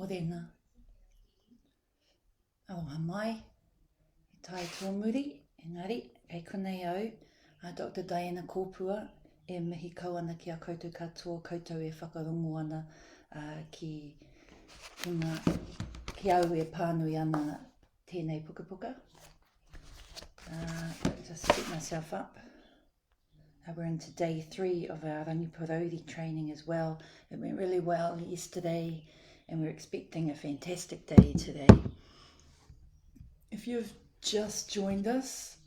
Morena. Aloha mai, tai tō muri, engari, kei konei au, Dr. Diana Kopua, e mihi kau ana ki a koutou katoa, koutou e whakarongo ana ki au e pānui ana tēnei puka puka. Just set myself up. We're into day 3 of our Rangiporori training as well. It went really well yesterday and we're expecting a fantastic day today. If you've just joined us,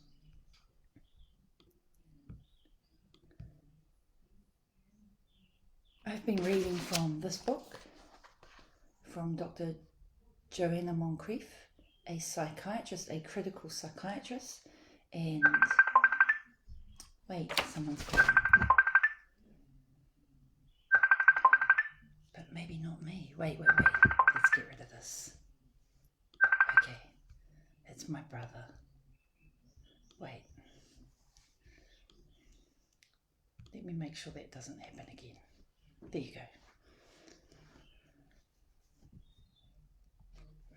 I've been reading from this book from Dr. Diana Kopua, a psychiatrist, a critical psychiatrist, and wait, someone's calling. But maybe not me. Wait. Let's get rid of this. Okay, it's my brother. Wait. Let me make sure that doesn't happen again. There you go.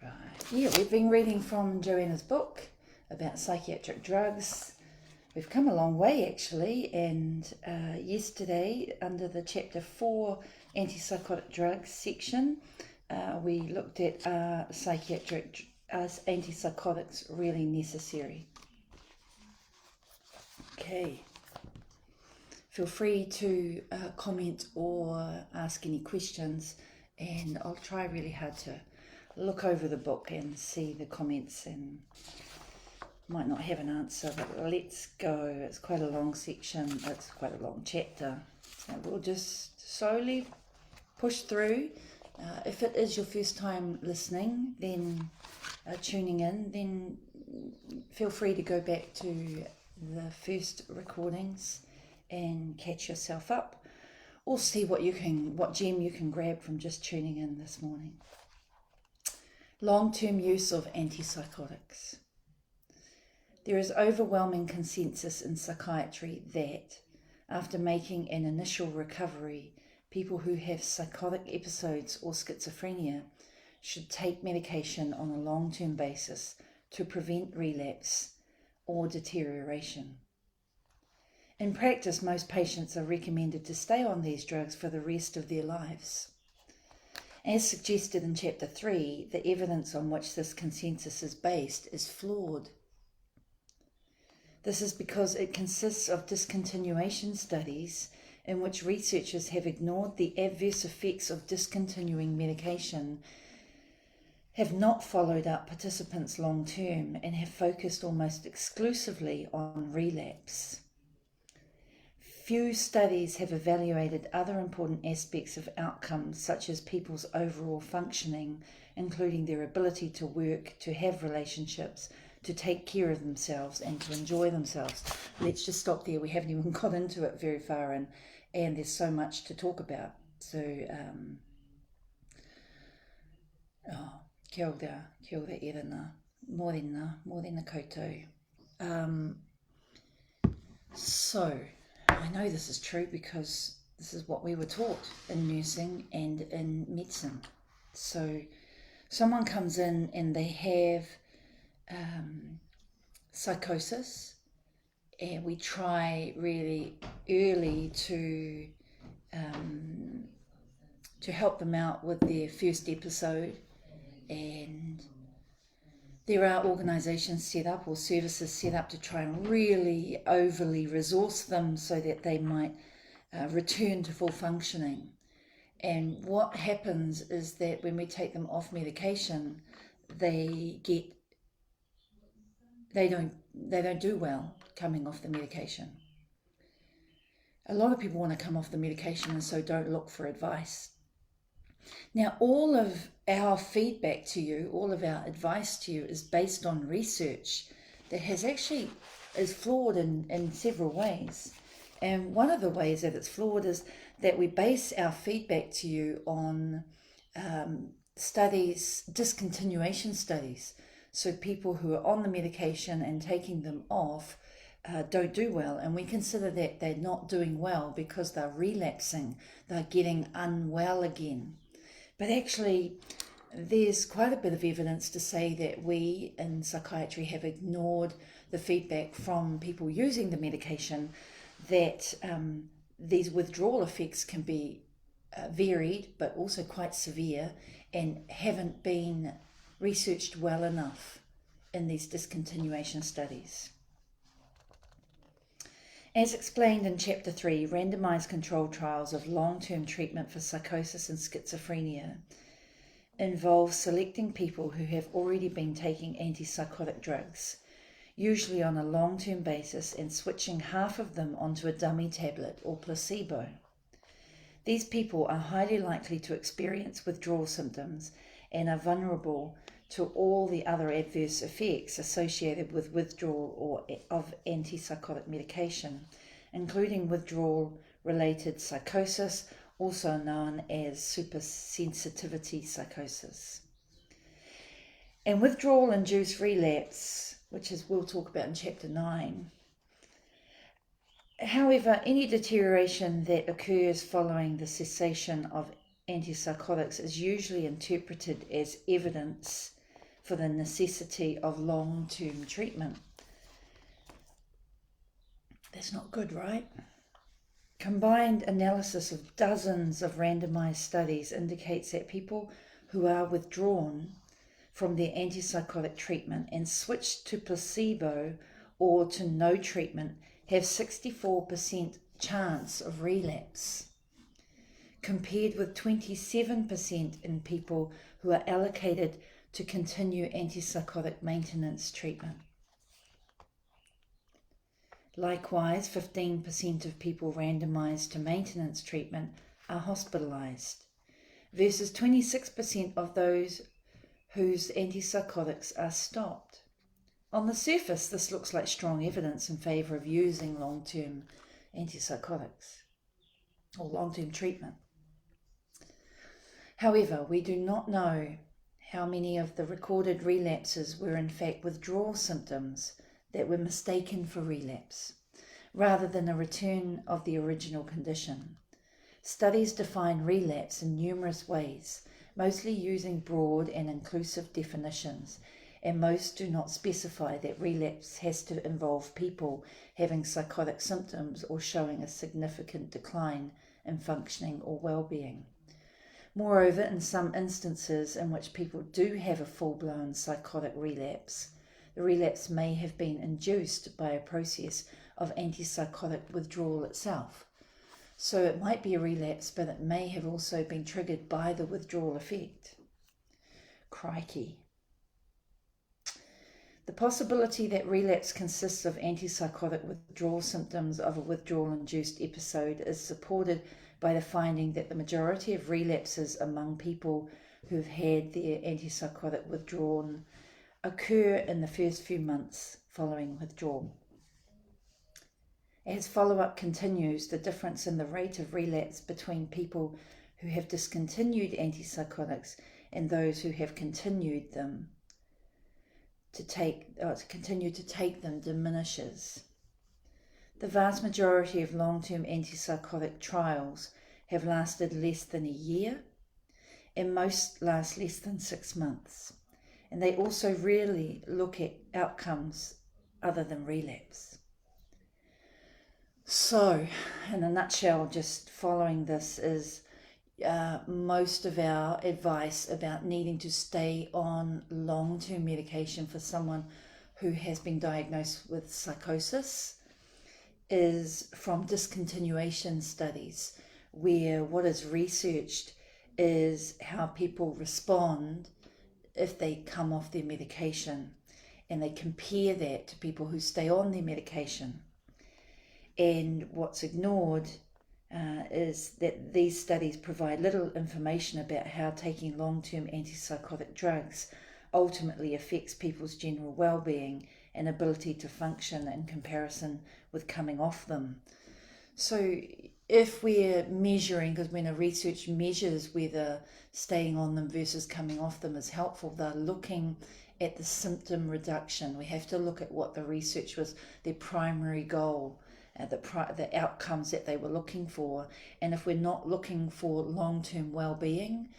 Right. Yeah, we've been reading from Joanna's book about psychiatric drugs. We've come a long way actually, and yesterday under the chapter 4 antipsychotic drugs section, we looked at antipsychotics really necessary. Okay. Feel free to comment or ask any questions, and I'll try really hard to look over the book and see the comments, and might not have an answer, but let's go. It's quite a long section, it's quite a long chapter, so we'll just slowly push through. If it is your first time listening, then tuning in, then feel free to go back to the first recordings and catch yourself up, or see what gem you can grab from just tuning in this morning. Long-term use of antipsychotics. There is overwhelming consensus in psychiatry that, after making an initial recovery, people who have psychotic episodes or schizophrenia should take medication on a long-term basis to prevent relapse or deterioration. In practice, most patients are recommended to stay on these drugs for the rest of their lives. As suggested in Chapter 3, the evidence on which this consensus is based is flawed. This is because it consists of discontinuation studies in which researchers have ignored the adverse effects of discontinuing medication, have not followed up participants long term, and have focused almost exclusively on relapse. Few studies have evaluated other important aspects of outcomes, such as people's overall functioning, including their ability to work, to have relationships, to take care of themselves, and to enjoy themselves. Let's just stop there. We haven't even got into it very far, and there's so much to talk about. So, kia ora erana, morena koutou. So, I know this is true because this is what we were taught in nursing and in medicine. So someone comes in and they have psychosis, and we try really early to help them out with their first episode, and there are organisations set up or services set up to try and really overly resource them so that they might return to full functioning. And what happens is that when we take them off medication, they don't do well coming off the medication. A lot of people want to come off the medication and so don't look for advice. Now, all of our feedback to you, all of our advice to you is based on research that is flawed in several ways. And one of the ways that it's flawed is that we base our feedback to you on studies, discontinuation studies. So people who are on the medication and taking them off don't do well, and we consider that they're not doing well because they're relapsing, they're getting unwell again. But actually, there's quite a bit of evidence to say that we in psychiatry have ignored the feedback from people using the medication that these withdrawal effects can be varied but also quite severe and haven't been researched well enough in these discontinuation studies. As explained in Chapter 3, randomized controlled trials of long-term treatment for psychosis and schizophrenia involve selecting people who have already been taking antipsychotic drugs, usually on a long-term basis, and switching half of them onto a dummy tablet or placebo. These people are highly likely to experience withdrawal symptoms and are vulnerable to all the other adverse effects associated with withdrawal of antipsychotic medication, including withdrawal-related psychosis, also known as supersensitivity psychosis. And withdrawal-induced relapse, which is we'll talk about in Chapter 9. However, any deterioration that occurs following the cessation of antipsychotics is usually interpreted as evidence for the necessity of long-term treatment. That's not good, right? Combined analysis of dozens of randomized studies indicates that people who are withdrawn from their antipsychotic treatment and switch to placebo or to no treatment have 64% chance of relapse, compared with 27% in people who are allocated to continue antipsychotic maintenance treatment. Likewise, 15% of people randomized to maintenance treatment are hospitalized, versus 26% of those whose antipsychotics are stopped. On the surface, this looks like strong evidence in favor of using long-term antipsychotics or long-term treatment. However, we do not know how many of the recorded relapses were in fact withdrawal symptoms that were mistaken for relapse, rather than a return of the original condition. Studies define relapse in numerous ways, mostly using broad and inclusive definitions, and most do not specify that relapse has to involve people having psychotic symptoms or showing a significant decline in functioning or well-being. Moreover, in some instances in which people do have a full-blown psychotic relapse, the relapse may have been induced by a process of antipsychotic withdrawal itself. So it might be a relapse, but it may have also been triggered by the withdrawal effect. Crikey. The possibility that relapse consists of antipsychotic withdrawal symptoms of a withdrawal-induced episode is supported by the finding that the majority of relapses among people who've had their antipsychotic withdrawn occur in the first few months following withdrawal. As follow-up continues, the difference in the rate of relapse between people who have discontinued antipsychotics and those who have continued to take them diminishes. The vast majority of long-term antipsychotic trials have lasted less than a year, and most last less than 6 months. And they also rarely look at outcomes other than relapse. So, in a nutshell, just following this is most of our advice about needing to stay on long-term medication for someone who has been diagnosed with psychosis is from discontinuation studies, where what is researched is how people respond if they come off their medication, and they compare that to people who stay on their medication. And what's ignored is that these studies provide little information about how taking long-term antipsychotic drugs ultimately affects people's general well-being and ability to function in comparison with coming off them. So if we're measuring, because when a research measures whether staying on them versus coming off them is helpful, they're looking at the symptom reduction. We have to look at what the research was, their primary goal, the outcomes that they were looking for. And if we're not looking for long-term well-being,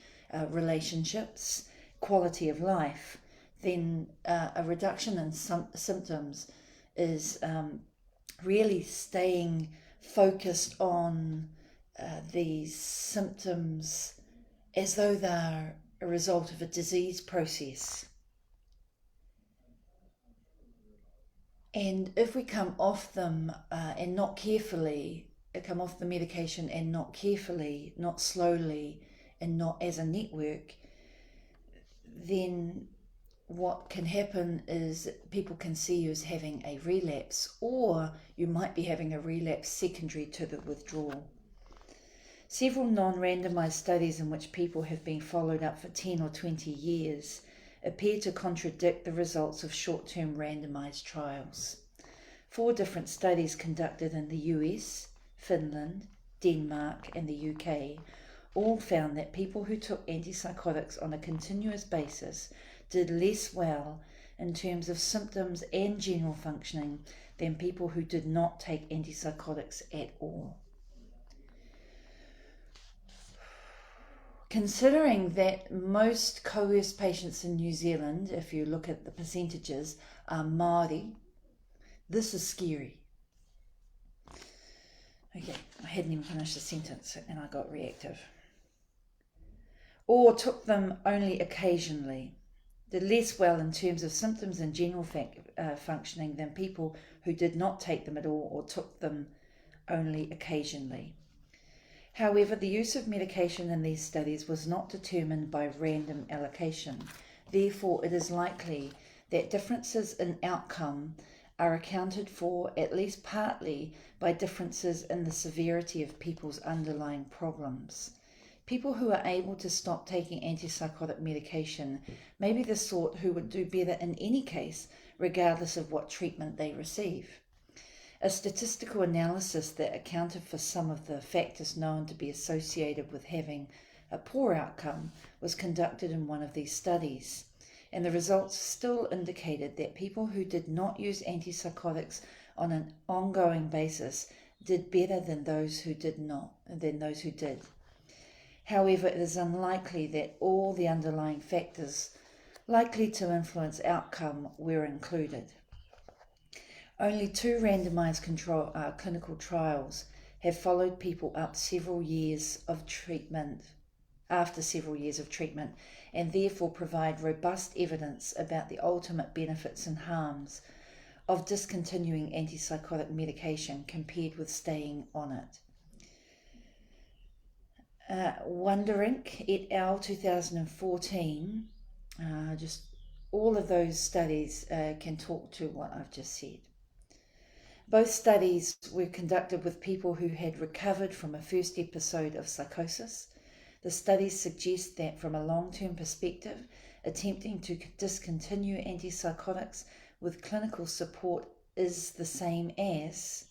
relationships, quality of life, then a reduction in some symptoms is really staying focused on these symptoms as though they're a result of a disease process. And if we come off them and not carefully, come off the medication and not carefully, not slowly, and not as a network, then what can happen is people can see you as having a relapse, or you might be having a relapse secondary to the withdrawal. Several non-randomized studies in which people have been followed up for 10 or 20 years appear to contradict the results of short-term randomized trials. 4 different studies conducted in the US, Finland, Denmark, and the UK all found that people who took antipsychotics on a continuous basis did less well in terms of symptoms and general functioning than people who did not take antipsychotics at all. Considering that most coerced patients in New Zealand, if you look at the percentages, are Māori, this is scary. Okay, I hadn't even finished the sentence and I got reactive. Or took them only occasionally, did less well in terms of symptoms and general functioning than people who did not take them at all or took them only occasionally. However, the use of medication in these studies was not determined by random allocation. Therefore, it is likely that differences in outcome are accounted for at least partly by differences in the severity of people's underlying problems. People who are able to stop taking antipsychotic medication may be the sort who would do better in any case, regardless of what treatment they receive. A statistical analysis that accounted for some of the factors known to be associated with having a poor outcome was conducted in one of these studies, and the results still indicated that people who did not use antipsychotics on an ongoing basis did better than those who did. However, it is unlikely that all the underlying factors likely to influence outcome were included. Only 2 randomized clinical trials have followed people up after several years of treatment, and therefore provide robust evidence about the ultimate benefits and harms of discontinuing antipsychotic medication compared with staying on it. Wunderink et al. 2014, just all of those studies can talk to what I've just said. Both studies were conducted with people who had recovered from a first episode of psychosis. The studies suggest that from a long-term perspective, attempting to discontinue antipsychotics with clinical support is the same as,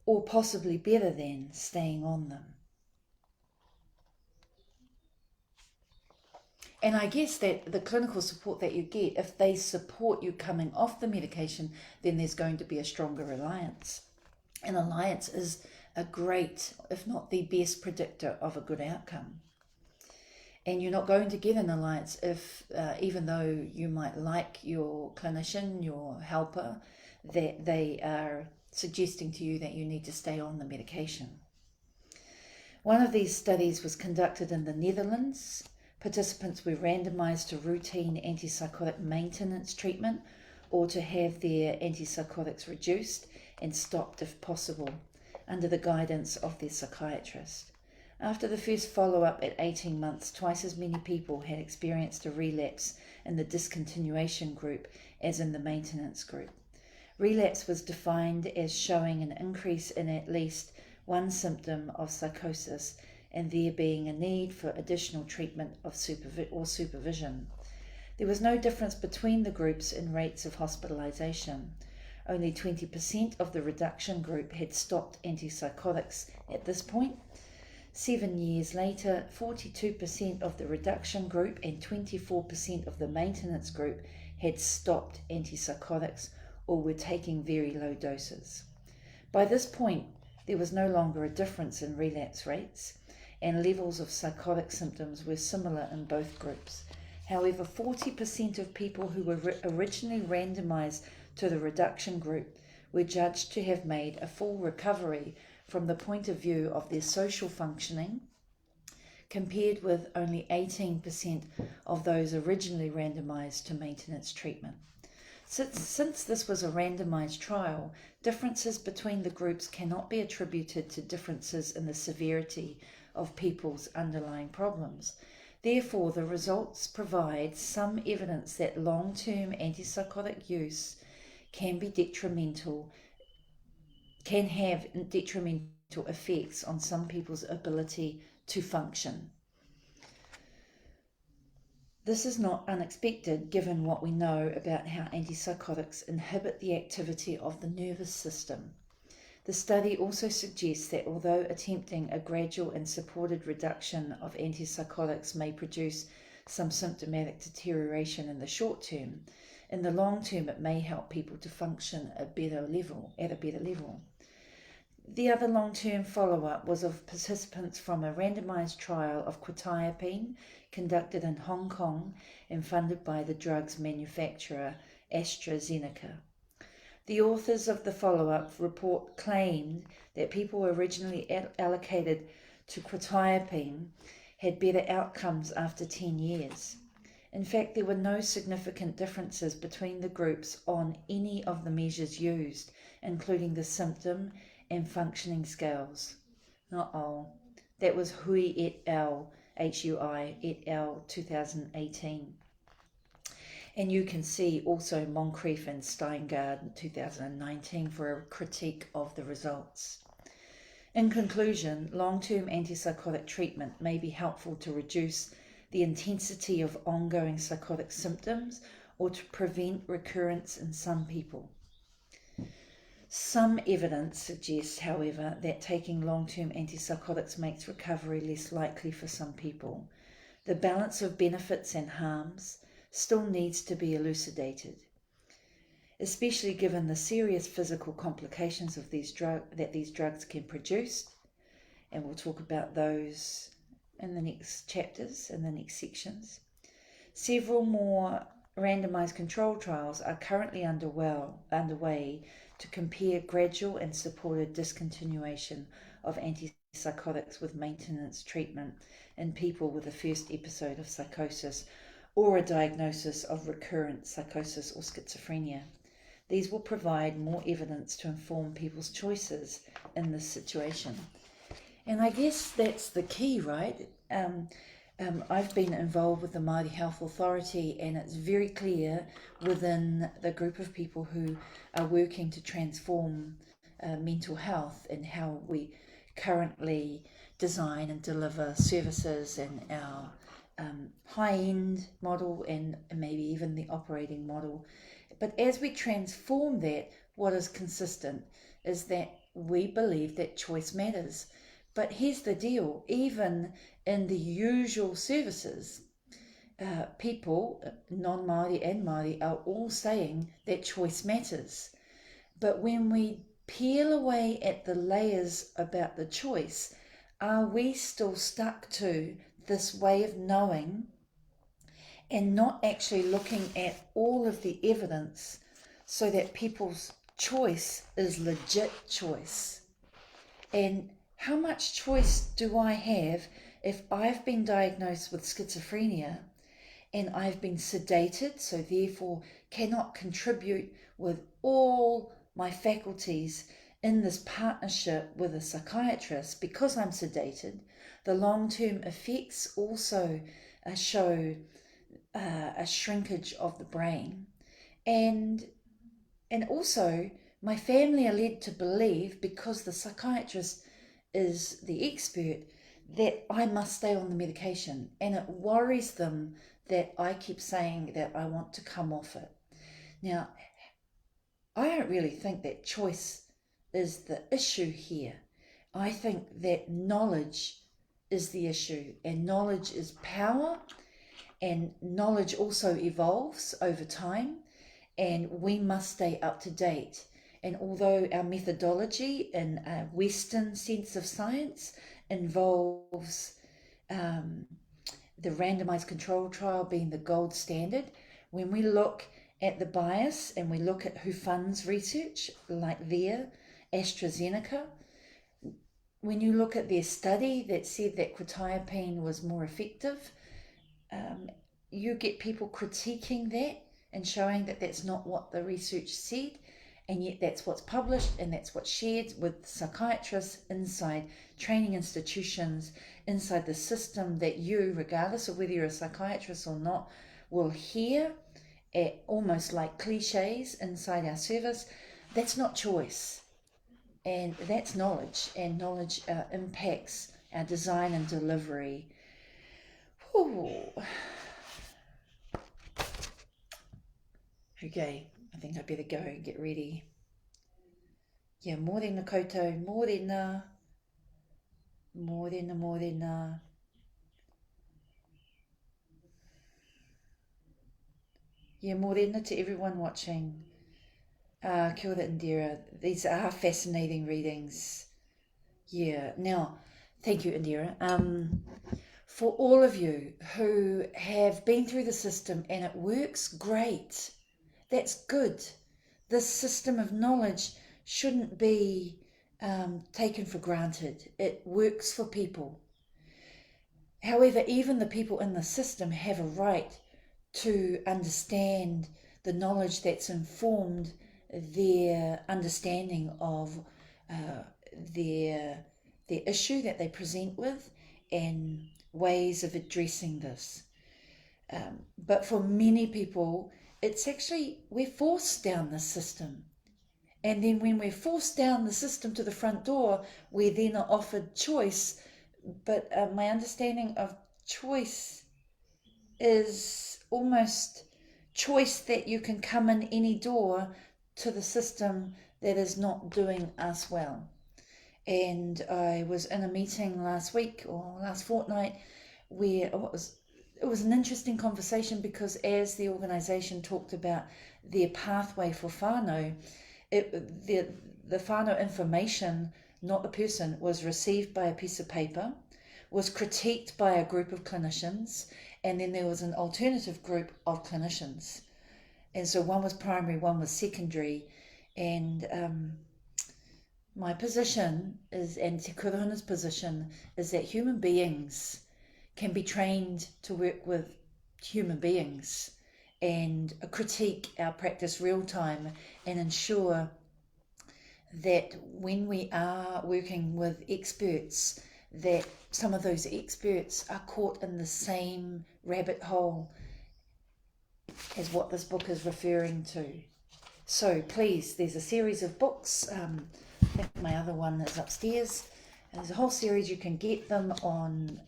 or possibly better than, staying on them. And I guess that the clinical support that you get, if they support you coming off the medication, then there's going to be a stronger alliance. An alliance is a great, if not the best predictor of a good outcome. And you're not going to get an alliance if, even though you might like your clinician, your helper, that they are suggesting to you that you need to stay on the medication. One of these studies was conducted in the Netherlands. Participants were randomized to routine antipsychotic maintenance treatment or to have their antipsychotics reduced and stopped if possible, under the guidance of their psychiatrist. After the first follow-up at 18 months, twice as many people had experienced a relapse in the discontinuation group as in the maintenance group. Relapse was defined as showing an increase in at least one symptom of psychosis and there being a need for additional treatment or supervision. There was no difference between the groups in rates of hospitalization. Only 20% of the reduction group had stopped antipsychotics at this point. 7 years later, 42% of the reduction group and 24% of the maintenance group had stopped antipsychotics or were taking very low doses. By this point, there was no longer a difference in relapse rates, and levels of psychotic symptoms were similar in both groups. However, 40% of people who were originally randomized to the reduction group were judged to have made a full recovery from the point of view of their social functioning, compared with only 18% of those originally randomized to maintenance treatment. Since this was a randomized trial, differences between the groups cannot be attributed to differences in the severity of people's underlying problems. Therefore, the results provide some evidence that long-term antipsychotic use can have detrimental effects on some people's ability to function. This is not unexpected given what we know about how antipsychotics inhibit the activity of the nervous system. The study also suggests that although attempting a gradual and supported reduction of antipsychotics may produce some symptomatic deterioration in the short term, in the long term it may help people to function at a better level. The other long-term follow-up was of participants from a randomized trial of quetiapine conducted in Hong Kong and funded by the drugs manufacturer AstraZeneca. The authors of the follow-up report claimed that people originally allocated to quetiapine had better outcomes after 10 years. In fact, there were no significant differences between the groups on any of the measures used, including the symptom and functioning scales. That was Hui et al., Hui et al. 2018. And you can see also Moncrief and Steingard 2019 for a critique of the results. In conclusion, long-term antipsychotic treatment may be helpful to reduce the intensity of ongoing psychotic symptoms or to prevent recurrence in some people. Some evidence suggests, however, that taking long-term antipsychotics makes recovery less likely for some people. The balance of benefits and harms still needs to be elucidated, especially given the serious physical complications of these drugs can produce, and we'll talk about those in the next chapters, in the next sections. Several more randomized control trials are currently underway to compare gradual and supported discontinuation of antipsychotics with maintenance treatment in people with a first episode of psychosis or a diagnosis of recurrent psychosis or schizophrenia. These will provide more evidence to inform people's choices in this situation. And I guess that's the key, right? I've been involved with the Māori Health Authority, and it's very clear within the group of people who are working to transform mental health and how we currently design and deliver services and our high-end model and maybe even the operating model. But as we transform that, what is consistent is that we believe that choice matters. But here's the deal, even in the usual services, people, non-Māori and Māori, are all saying that choice matters. But when we peel away at the layers about the choice, are we still stuck to this way of knowing and not actually looking at all of the evidence so that people's choice is legit choice? And how much choice do I have if I've been diagnosed with schizophrenia and I've been sedated, so therefore cannot contribute with all my faculties in this partnership with a psychiatrist because I'm sedated? The long-term effects also show a shrinkage of the brain, and also my family are led to believe, because the psychiatrist is the expert, that I must stay on the medication, and it worries them that I keep saying that I want to come off it. Now, I don't really think that choice is the issue here. I think that knowledge is the issue, and knowledge is power, and knowledge also evolves over time, and we must stay up to date. And although our methodology in a Western sense of science involves the randomized control trial being the gold standard. When we look at the bias and we look at who funds research, like their AstraZeneca, when you look at their study that said that quetiapine was more effective, you get people critiquing that and showing that that's not what the research said, and yet that's what's published and that's what's shared with psychiatrists inside training institutions, inside the system that you, regardless of whether you're a psychiatrist or not, will hear at almost like cliches inside our service. That's not choice. And that's knowledge, and knowledge impacts our design and delivery. Ooh. Okay, I think I better go and get ready. Yeah, morena koutou, morena. Morena, morena. Yeah, morena to everyone watching. Kia ora, Indira. These are fascinating readings. Yeah. Now, thank you, Indira. For all of you who have been through the system and it works, great. That's good. This system of knowledge shouldn't be taken for granted. It works for people. However, even the people in the system have a right to understand the knowledge that's informed their understanding of their issue that they present with and ways of addressing this. But for many people, it's actually, we're forced down the system. And then when we're forced down the system to the front door, we then are offered choice. But my understanding of choice is almost choice that you can come in any door to the system that is not doing us well. And I was in a meeting last week or last fortnight where it was an interesting conversation, because as the organisation talked about their pathway for whānau, the whānau information, not the person, was received by a piece of paper, was critiqued by a group of clinicians, and then there was an alternative group of clinicians. And so one was primary, one was secondary, and my position is, and Te Kuruhuna's position, is that human beings can be trained to work with human beings and critique our practice real time and ensure that when we are working with experts, that some of those experts are caught in the same rabbit hole as what this book is referring to. So please, there's a series of books. I think my other one is upstairs. There's a whole series. You can get them on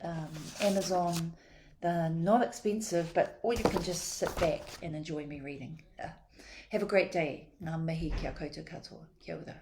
Amazon. They're not expensive, or you can just sit back and enjoy me reading. Have a great day. Ngā mihi kia koutou katoa. Kia ora.